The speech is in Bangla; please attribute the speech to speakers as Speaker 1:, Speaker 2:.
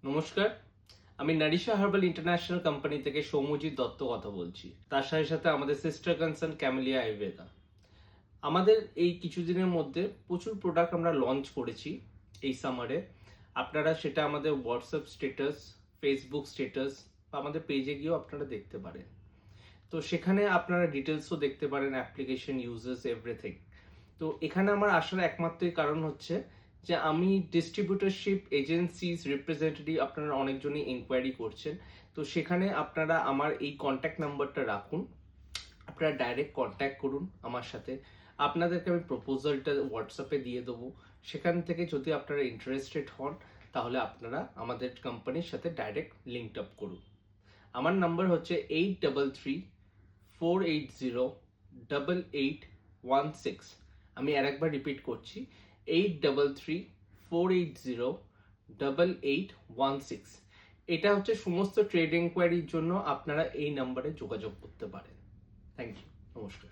Speaker 1: নমস্কার, আমি নারিশা হার্বাল ইন্টারন্যাশনাল কোম্পানি থেকে সৌম্যজিৎ দত্ত কথা বলছি। তার সাথে সাথে আমাদের সিস্টার কনসার্ন ক্যামেলিয়া আয়ুর্বেদা। আমাদের এই কিছুদিনের মধ্যে প্রচুর প্রোডাক্ট আমরা লঞ্চ করেছি এই সামারে। আপনারা সেটা আমাদের হোয়াটসঅ্যাপ স্ট্যাটাস, ফেসবুক স্ট্যাটাস বা আমাদের পেজে গিয়েও আপনারা দেখতে পারেন। তো সেখানে আপনারা ডিটেলসও দেখতে পারেন, অ্যাপ্লিকেশন, ইউজার্স, এভরিথিং। তো এখানে আমার আসার একমাত্রই কারণ হচ্ছে যে আমি ডিস্ট্রিবিউটরশিপ এজেন্সিজ রিপ্রেজেন্টেটিভ, আপনারা অনেকজনই ইনকোয়ারি করছেন। তো সেখানে আপনারা আমার এই কন্ট্যাক্ট নাম্বারটা রাখুন, আপনারা ডাইরেক্ট কন্ট্যাক্ট করুন আমার সাথে। আপনাদেরকে আমি প্রপোজালটা হোয়াটসঅ্যাপে দিয়ে দেবো। সেখান থেকে যদি আপনারা ইন্টারেস্টেড হন তাহলে আপনারা আমাদের কোম্পানির সাথে ডাইরেক্ট লিঙ্কড আপ করুন। আমার নাম্বার হচ্ছে 8334808816। আমি আরেকবার রিপিট করছি, 8334808816। এটা হচ্ছে সমস্ত ট্রেড এনকোয়ারির জন্য আপনারা এই নাম্বারে যোগাযোগ করতে পারেন। থ্যাংক ইউ, নমস্কার।